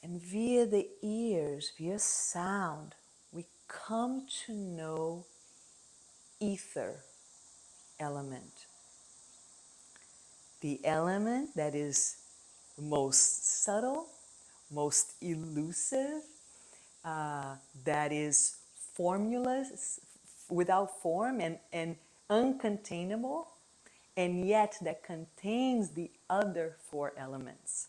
And via the ears, via sound, we come to know ether element. The element that is most subtle, most elusive, that is formless, without form and uncontainable, and yet that contains the other four elements.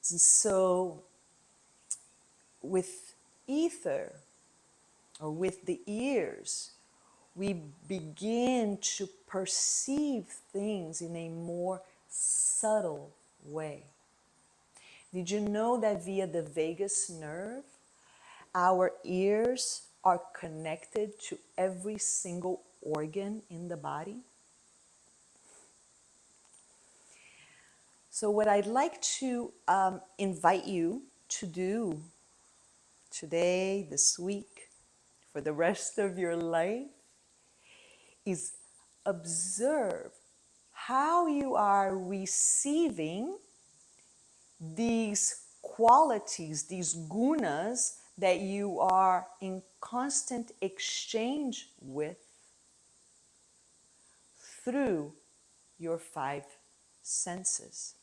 So with ether, or with the ears, we begin to perceive things in a more subtle way. Did you know that via the vagus nerve, our ears are connected to every single organ in the body? So what I'd like to invite you to do today, this week, for the rest of your life, is observe how you are receiving these qualities, these gunas that you are in constant exchange with through your five senses.